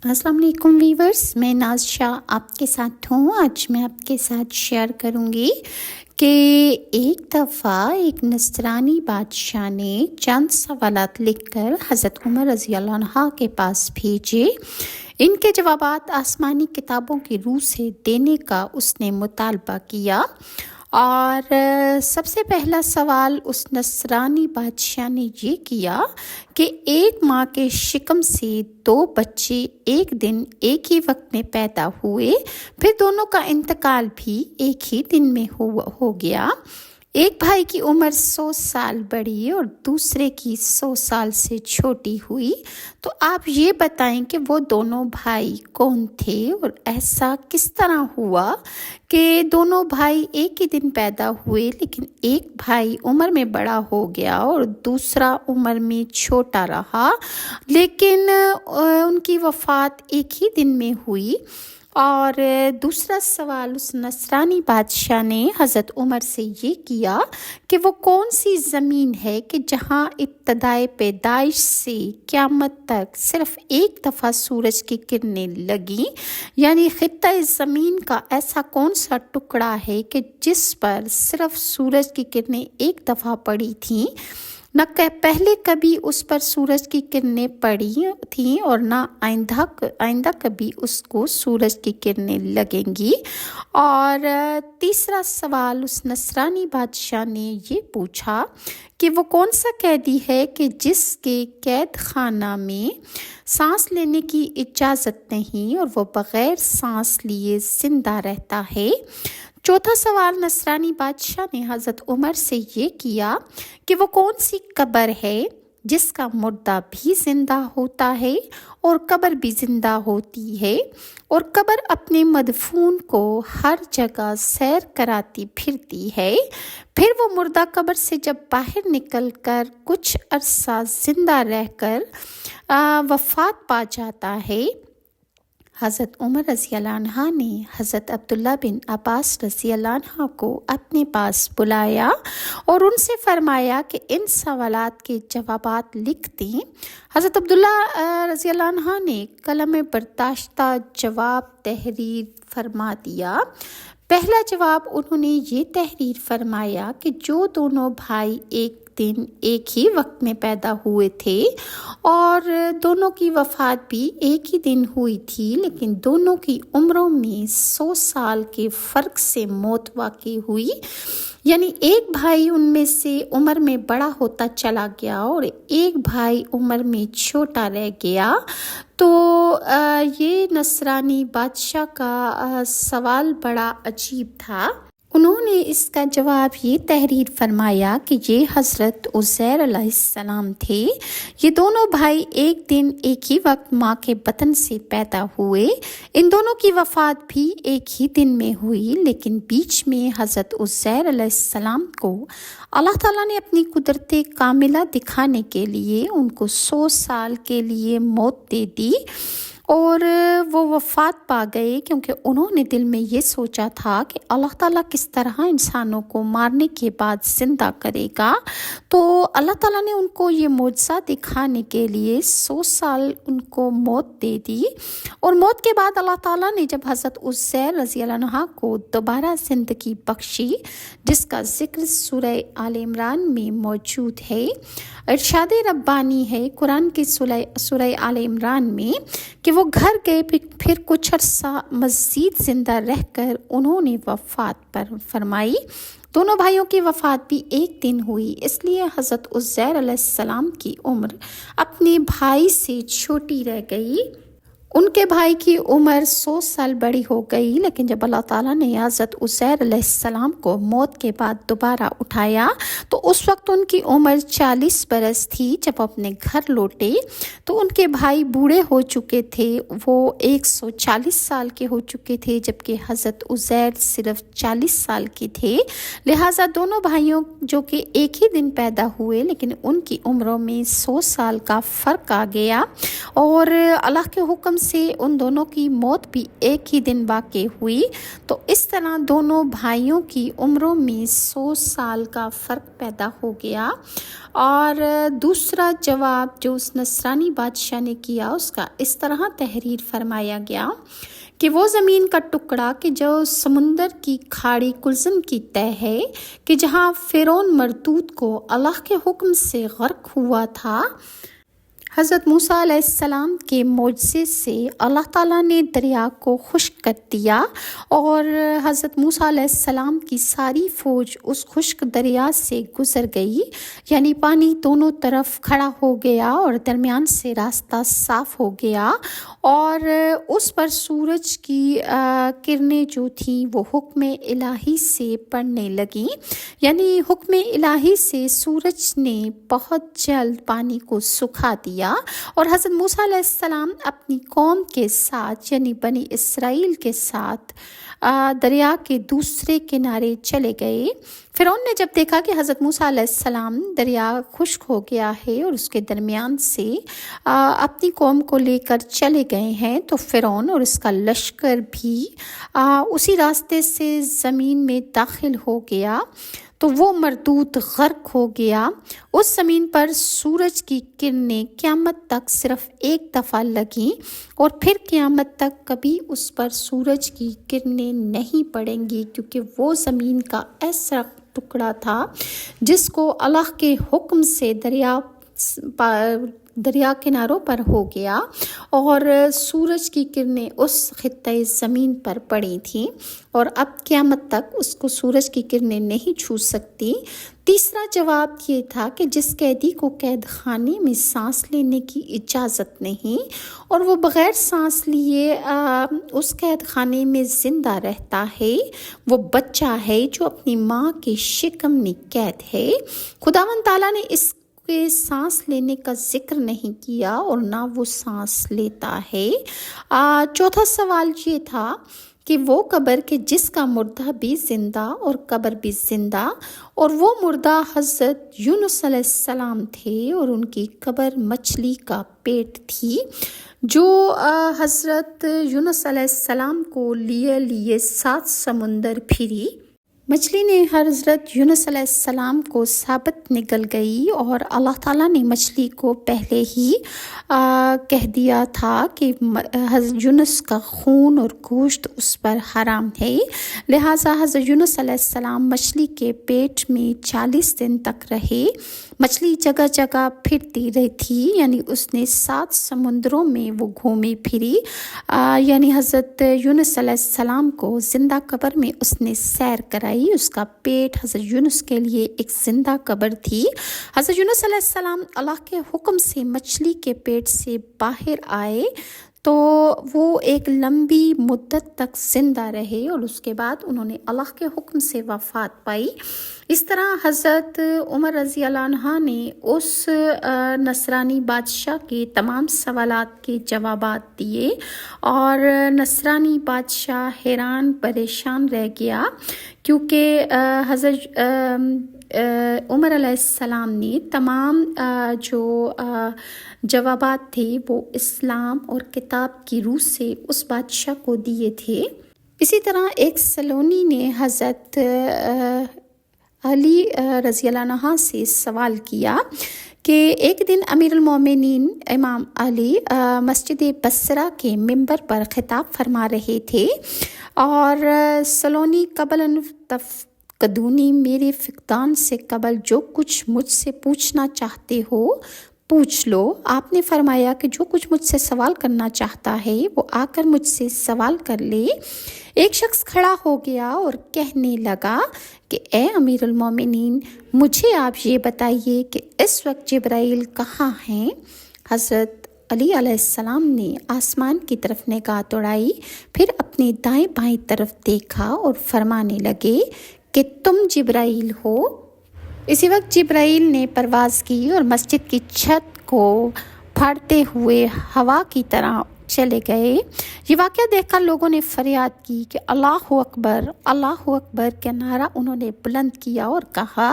السلام علیکم ویورز، میں ناز شاہ آپ کے ساتھ ہوں۔ آج میں آپ کے ساتھ شیئر کروں گی کہ ایک دفعہ ایک نصرانی بادشاہ نے چند سوالات لکھ کر حضرت عمر رضی اللہ عنہ کے پاس بھیجے۔ ان کے جوابات آسمانی کتابوں کی روح سے دینے کا اس نے مطالبہ کیا، اور سب سے پہلا سوال اس نصرانی بادشاہ نے یہ کیا کہ ایک ماں کے شکم سے 2 بچے ایک دن ایک ہی وقت میں پیدا ہوئے، پھر دونوں کا انتقال بھی ایک ہی دن میں ہو گیا۔ ایک بھائی کی عمر 100 سال بڑھی اور دوسرے کی 100 سال سے چھوٹی ہوئی، تو آپ یہ بتائیں کہ وہ دونوں بھائی کون تھے اور ایسا کس طرح ہوا کہ دونوں بھائی ایک ہی دن پیدا ہوئے، لیکن ایک بھائی عمر میں بڑا ہو گیا اور دوسرا عمر میں چھوٹا رہا، لیکن ان کی وفات ایک ہی دن میں ہوئی۔ اور دوسرا سوال اس نصرانی بادشاہ نے حضرت عمر سے یہ کیا کہ وہ کون سی زمین ہے کہ جہاں ابتدائے پیدائش سے قیامت تک صرف ایک دفعہ سورج کی کرنیں لگیں، یعنی خطہ زمین کا ایسا کون سا ٹکڑا ہے کہ جس پر صرف سورج کی کرنیں ایک دفعہ پڑی تھیں، نہ کہ پہلے کبھی اس پر سورج کی کرنیں پڑی تھیں اور نہ آئندہ کبھی اس کو سورج کی کرنیں لگیں گی۔ اور تیسرا سوال اس نصرانی بادشاہ نے یہ پوچھا کہ وہ کون سا قیدی ہے کہ جس کے قید خانہ میں سانس لینے کی اجازت نہیں اور وہ بغیر سانس لیے زندہ رہتا ہے۔ چوتھا سوال نصرانی بادشاہ نے حضرت عمر سے یہ کیا کہ وہ کون سی قبر ہے جس کا مردہ بھی زندہ ہوتا ہے اور قبر بھی زندہ ہوتی ہے، اور قبر اپنے مدفون کو ہر جگہ سیر کراتی پھرتی ہے، پھر وہ مردہ قبر سے جب باہر نکل کر کچھ عرصہ زندہ رہ کر وفات پا جاتا ہے۔ حضرت عمر رضی اللہ عنہ نے حضرت عبداللہ بن عباس رضی اللہ عنہ کو اپنے پاس بلایا اور ان سے فرمایا کہ ان سوالات کے جوابات لکھ دیں۔ حضرت عبداللہ رضی اللہ عنہ نے قلم برداشتہ جواب تحریر فرما دیا۔ پہلا جواب انہوں نے یہ تحریر فرمایا کہ جو دونوں بھائی ایک دن ایک ہی وقت میں پیدا ہوئے تھے اور دونوں کی وفات بھی ایک ہی دن ہوئی تھی، لیکن دونوں کی عمروں میں 100 سال کے فرق سے موت واقع ہوئی، یعنی ایک بھائی ان میں سے عمر میں بڑا ہوتا چلا گیا اور ایک بھائی عمر میں چھوٹا رہ گیا۔ تو یہ نصرانی بادشاہ کا سوال بڑا عجیب تھا۔ انہوں نے اس کا جواب یہ تحریر فرمایا کہ یہ حضرت عزیر علیہ السلام تھے۔ یہ دونوں بھائی ایک دن ایک ہی وقت ماں کے بطن سے پیدا ہوئے، ان دونوں کی وفات بھی ایک ہی دن میں ہوئی، لیکن بیچ میں حضرت عزیر علیہ السلام کو اللہ تعالیٰ نے اپنی قدرت کاملہ دکھانے کے لیے ان کو 100 سال کے لیے موت دے دی اور وہ وفات پا گئے، کیونکہ انہوں نے دل میں یہ سوچا تھا کہ اللہ تعالیٰ کس طرح انسانوں کو مارنے کے بعد زندہ کرے گا۔ تو اللہ تعالیٰ نے ان کو یہ معجزہ دکھانے کے لیے 100 سال ان کو موت دے دی، اور موت کے بعد اللہ تعالیٰ نے جب حضرت عزیر رضی اللہ عنہ کو دوبارہ زندگی بخشی، جس کا ذکر سورہ آل عمران میں موجود ہے، ارشاد ربانی ہے قرآن کی سورہ آل عمران میں کہ وہ گھر گئے، پھر کچھ عرصہ مزید زندہ رہ کر انہوں نے وفات فرمائی۔ دونوں بھائیوں کی وفات بھی ایک دن ہوئی، اس لیے حضرت عزیر علیہ السلام کی عمر اپنے بھائی سے چھوٹی رہ گئی۔ ان کے بھائی کی عمر 100 سال بڑی ہو گئی، لیکن جب اللہ تعالیٰ نے حضرت عزیر علیہ السلام کو موت کے بعد دوبارہ اٹھایا تو اس وقت ان کی عمر 40 برس تھی۔ جب اپنے گھر لوٹے تو ان کے بھائی بوڑھے ہو چکے تھے، وہ 140 سال کے ہو چکے تھے، جبکہ حضرت عزیر صرف 40 سال کے تھے۔ لہٰذا دونوں بھائیوں جو کہ ایک ہی دن پیدا ہوئے، لیکن ان کی عمروں میں 100 سال کا فرق آ گیا، اور اللہ کے حکم سے ان دونوں کی موت بھی ایک ہی دن واقع ہوئی، تو اس طرح دونوں بھائیوں کی عمروں میں 100 سال کا فرق پیدا ہو گیا۔ اور دوسرا جواب جو اس نصرانی بادشاہ نے کیا، اس کا اس طرح تحریر فرمایا گیا کہ وہ زمین کا ٹکڑا کہ جو سمندر کی کھاڑی کلزم کی تہ ہے، کہ جہاں فرعون مردود کو اللہ کے حکم سے غرق ہوا تھا، حضرت موسیٰ علیہ السلام کے معجزے سے اللہ تعالیٰ نے دریا کو خشک کر دیا، اور حضرت موسیٰ علیہ السلام کی ساری فوج اس خشک دریا سے گزر گئی، یعنی پانی دونوں طرف کھڑا ہو گیا اور درمیان سے راستہ صاف ہو گیا، اور اس پر سورج کی کرنیں جو تھیں وہ حکم الہی سے پڑنے لگیں، یعنی حکم الہی سے سورج نے بہت جلد پانی کو سکھا دیا، اور حضرت موسیٰ علیہ السلام اپنی قوم کے ساتھ یعنی بنی اسرائیل کے ساتھ دریا کے دوسرے کنارے چلے گئے۔ فرعون نے جب دیکھا کہ حضرت موسیٰ علیہ السلام دریا خشک ہو گیا ہے اور اس کے درمیان سے اپنی قوم کو لے کر چلے گئے ہیں، تو فرعون اور اس کا لشکر بھی اسی راستے سے زمین میں داخل ہو گیا، تو وہ مردود غرق ہو گیا۔ اس زمین پر سورج کی کرنیں قیامت تک صرف ایک دفعہ لگیں، اور پھر قیامت تک کبھی اس پر سورج کی کرنیں نہیں پڑیں گی، کیونکہ وہ زمین کا ایسا ٹکڑا تھا جس کو اللہ کے حکم سے دریا کناروں پر ہو گیا، اور سورج کی کرنیں اس خطۂ زمین پر پڑی تھیں، اور اب قیامت تک اس کو سورج کی کرنیں نہیں چھو سکتی۔ تیسرا جواب یہ تھا کہ جس قیدی کو قید خانے میں سانس لینے کی اجازت نہیں، اور وہ بغیر سانس لیے اس قید خانے میں زندہ رہتا ہے، وہ بچہ ہے جو اپنی ماں کے شکم میں قید ہے۔ خداوند تعالیٰ نے اس کے سانس لینے کا ذکر نہیں کیا، اور نہ وہ سانس لیتا ہے۔ چوتھا سوال یہ تھا کہ وہ قبر کے جس کا مردہ بھی زندہ اور قبر بھی زندہ، اور وہ مردہ حضرت یونس علیہ السلام تھے، اور ان کی قبر مچھلی کا پیٹ تھی جو حضرت یونس علیہ السلام کو لیے 7 سمندر پھری۔ مچھلی نے حضرت یونس علیہ السلام کو ثابت نگل گئی، اور اللہ تعالیٰ نے مچھلی کو پہلے ہی کہہ دیا تھا کہ حضرت یونس کا خون اور گوشت اس پر حرام ہے، لہٰذا حضرت یونس علیہ السلام مچھلی کے پیٹ میں 40 دن تک رہے۔ مچھلی جگہ جگہ پھرتی رہی تھی، یعنی اس نے 7 سمندروں میں وہ گھومی پھری، یعنی حضرت یونس علیہ السلام کو زندہ قبر میں اس نے سیر کرائی۔ اس کا پیٹ حضرت یونس کے لیے ایک زندہ قبر تھی۔ حضرت یونس علیہ السلام اللہ کے حکم سے مچھلی کے پیٹ سے باہر آئے، تو وہ ایک لمبی مدت تک زندہ رہے، اور اس کے بعد انہوں نے اللہ کے حکم سے وفات پائی۔ اس طرح حضرت عمر رضی اللہ عنہ نے اس نصرانی بادشاہ کے تمام سوالات کے جوابات دیے، اور نصرانی بادشاہ حیران پریشان رہ گیا، کیونکہ حضرت عمر علیہ السلام نے تمام جو جوابات تھے وہ اسلام اور کتاب کی روح سے اس بادشاہ کو دیے تھے۔ اسی طرح ایک سلونی نے حضرت علی رضی اللہ عنہ سے سوال کیا کہ ایک دن امیر المومنین امام علی مسجد بصرہ کے ممبر پر خطاب فرما رہے تھے، اور سلونی قبل قدونی میرے فقدان سے قبل جو کچھ مجھ سے پوچھنا چاہتے ہو پوچھ لو۔ آپ نے فرمایا کہ جو کچھ مجھ سے سوال کرنا چاہتا ہے وہ آ کر مجھ سے سوال کر لے۔ ایک شخص کھڑا ہو گیا اور کہنے لگا کہ اے امیر المومنین، مجھے آپ یہ بتائیے کہ اس وقت جبرائیل کہاں ہیں؟ حضرت علی علیہ السلام نے آسمان کی طرف نگاہ دوڑائی، پھر اپنے دائیں بائیں طرف دیکھا اور فرمانے لگے کہ تم جبرائیل ہو۔ اسی وقت جبرائیل نے پرواز کی اور مسجد کی چھت کو پھاڑتے ہوئے ہوا کی طرح چلے گئے۔ یہ واقعہ دیکھ کر لوگوں نے فریاد کی کہ اللہ اکبر کا نعرہ انہوں نے بلند کیا اور کہا،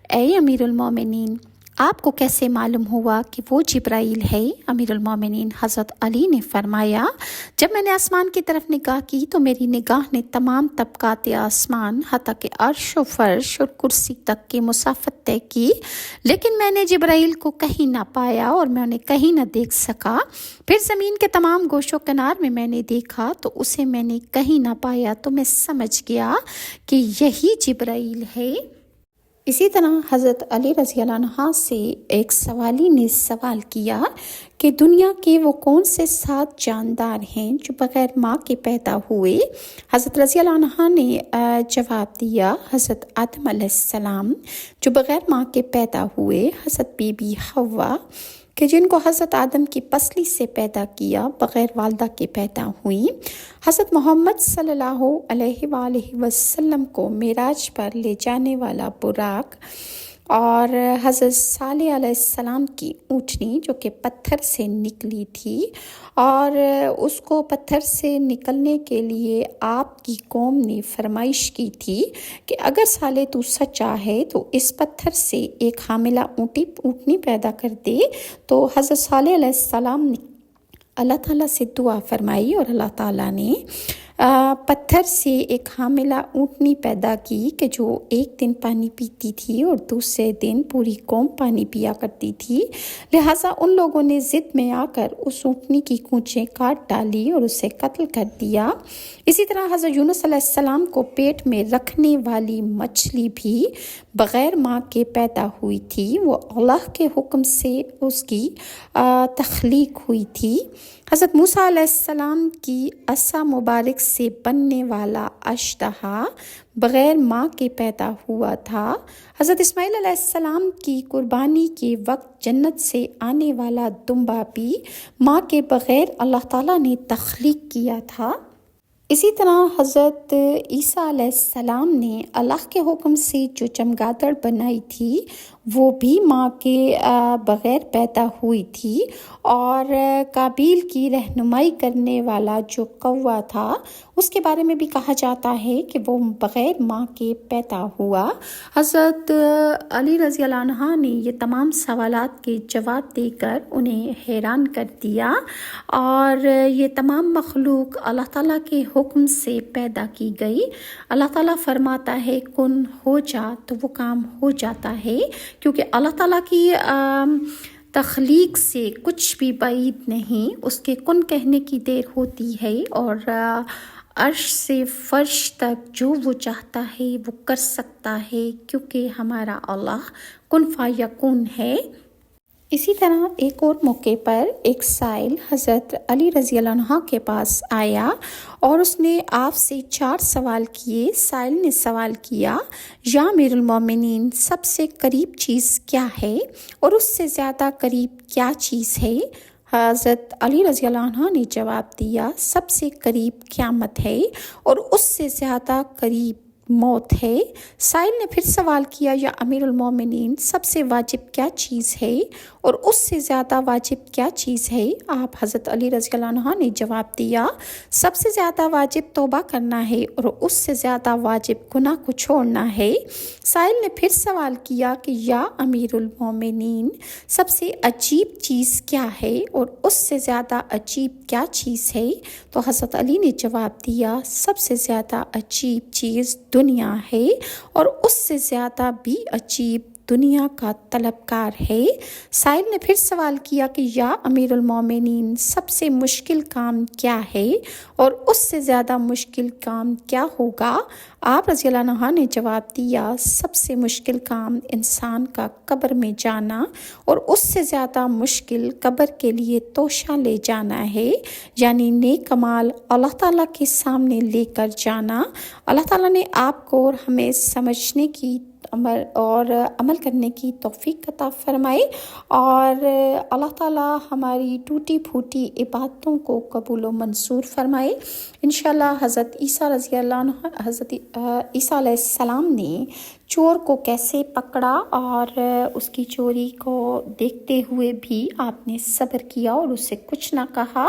اے امیر المومنین، آپ کو کیسے معلوم ہوا کہ وہ جبرائیل ہے؟ امیر المومنین حضرت علی نے فرمایا، جب میں نے آسمان کی طرف نگاہ کی تو میری نگاہ نے تمام طبقات آسمان حتیٰ کہ عرش و فرش اور کرسی تک کی مسافت طے کی، لیکن میں نے جبرائیل کو کہیں نہ پایا اور میں انہیں کہیں نہ دیکھ سکا۔ پھر زمین کے تمام گوش و کنار میں نے دیکھا تو اسے میں نے کہیں نہ پایا، تو میں سمجھ گیا کہ یہی جبرائیل ہے۔ اسی طرح حضرت علی رضی اللہ عنہ سے ایک سوالی نے سوال کیا کہ دنیا کے وہ کون سے 7 جاندار ہیں جو بغیر ماں کے پیدا ہوئے؟ حضرت رضی اللہ عنہ نے جواب دیا، حضرت آدم علیہ السلام جو بغیر ماں کے پیدا ہوئے، حضرت بی بی حوا کہ جن کو حضرت آدم کی پسلی سے پیدا کیا، بغیر والدہ کے پیدا ہوئیں، حضرت محمد صلی اللہ علیہ وآلہ وسلم کو معراج پر لے جانے والا براق، اور حضرت صالح علیہ السلام کی اونٹنی جو کہ پتھر سے نکلی تھی، اور اس کو پتھر سے نکلنے کے لیے آپ کی قوم نے فرمائش کی تھی کہ اگر صالح تو سچا ہے تو اس پتھر سے ایک حاملہ اونٹنی پیدا کر دے۔ تو حضرت صالح علیہ السلام نے اللہ تعالیٰ سے دعا فرمائی اور اللہ تعالیٰ نے پتھر سے ایک حاملہ اونٹنی پیدا کی کہ جو ایک دن پانی پیتی تھی اور دوسرے دن پوری قوم پانی پیا کرتی تھی، لہٰذا ان لوگوں نے ضد میں آ کر اس اونٹنی کی کونچیں کاٹ ڈالی اور اسے قتل کر دیا۔ اسی طرح حضرت یونس علیہ السلام کو پیٹ میں رکھنے والی مچھلی بھی بغیر ماں کے پیدا ہوئی تھی، وہ اللہ کے حکم سے اس کی تخلیق ہوئی تھی۔ حضرت موسیٰ علیہ السلام کی عصا مبارک سے بننے والا اشتہا بغیر ماں کے پیدا ہوا تھا۔ حضرت اسماعیل علیہ السلام کی قربانی کے وقت جنت سے آنے والا دمبا بھی ماں کے بغیر اللہ تعالیٰ نے تخلیق کیا تھا۔ اسی طرح حضرت عیسیٰ علیہ السلام نے اللہ کے حکم سے جو چمگادڑ بنائی تھی وہ بھی ماں کے بغیر پیدا ہوئی تھی، اور قابیل کی رہنمائی کرنے والا جو کوا تھا اس کے بارے میں بھی کہا جاتا ہے کہ وہ بغیر ماں کے پیدا ہوا۔ حضرت علی رضی اللہ عنہ نے یہ تمام سوالات کے جواب دے کر انہیں حیران کر دیا، اور یہ تمام مخلوق اللہ تعالیٰ کے حکم سے پیدا کی گئی۔ اللہ تعالیٰ فرماتا ہے کن ہو جا تو وہ کام ہو جاتا ہے، کیونکہ اللہ تعالیٰ کی تخلیق سے کچھ بھی بعید نہیں، اس کے کن کہنے کی دیر ہوتی ہے، اور عرش سے فرش تک جو وہ چاہتا ہے وہ کر سکتا ہے، کیونکہ ہمارا اللہ کن فیکون ہے۔ اسی طرح ایک اور موقع پر ایک سائل حضرت علی رضی اللہ عنہ کے پاس آیا اور اس نے آپ سے 4 سوال کیے۔ سائل نے سوال کیا، یا امیر المومنین سب سے قریب چیز کیا ہے اور اس سے زیادہ قریب کیا چیز ہے؟ حضرت علی رضی اللہ عنہ نے جواب دیا، سب سے قریب قیامت ہے اور اس سے زیادہ قریب موت ہے۔ سائل نے پھر سوال کیا، یا امیر المومنین سب سے واجب کیا چیز ہے اور اس سے زیادہ واجب کیا چیز ہے؟ آپ حضرت علی رضی اللہ عنہ نے جواب دیا، سب سے زیادہ واجب توبہ کرنا ہے اور اس سے زیادہ واجب گناہ کو چھوڑنا ہے۔ سائل نے پھر سوال کیا کہ یا امیر المومنین سب سے عجیب چیز کیا ہے اور اس سے زیادہ عجیب کیا چیز ہے؟ تو حضرت علی نے جواب دیا، سب سے زیادہ عجیب چیز دنیا ہے اور اس سے زیادہ بھی عجیب دنیا کا طلبکار ہے۔ سائل نے پھر سوال کیا کہ یا امیر المومنین سب سے مشکل کام کیا ہے اور اس سے زیادہ مشکل کام کیا ہوگا؟ آپ رضی اللہ عنہ نے جواب دیا، سب سے مشکل کام انسان کا قبر میں جانا اور اس سے زیادہ مشکل قبر کے لیے توشہ لے جانا ہے، یعنی نیک اعمال اللہ تعالیٰ کے سامنے لے کر جانا۔ اللہ تعالیٰ نے آپ کو اور ہمیں سمجھنے کی اور عمل کرنے کی توفیق عطا فرمائے، اور اللہ تعالیٰ ہماری ٹوٹی پھوٹی عبادتوں کو قبول و منظور فرمائے۔ انشاءاللہ حضرت عیسیٰ علیہ السلام نے چور کو کیسے پکڑا اور اس کی چوری کو دیکھتے ہوئے بھی آپ نے صبر کیا اور اسے کچھ نہ کہا،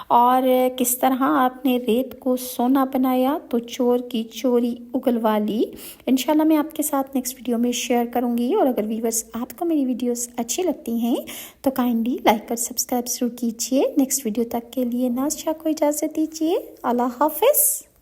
اور کس طرح آپ نے ریت کو سونا بنایا تو چور کی چوری اگلوا لی۔ انشاءاللہ میں آپ کے ساتھ نیکسٹ ویڈیو میں شیئر کروں گی، اور اگر ویورز آپ کو میری ویڈیوز اچھی لگتی ہیں تو کائنڈلی لائک اور سبسکرائب ضرور کیجیے۔ نیکسٹ ویڈیو تک کے لیے ناز شاہ کو اجازت دیجیے۔ اللہ حافظ۔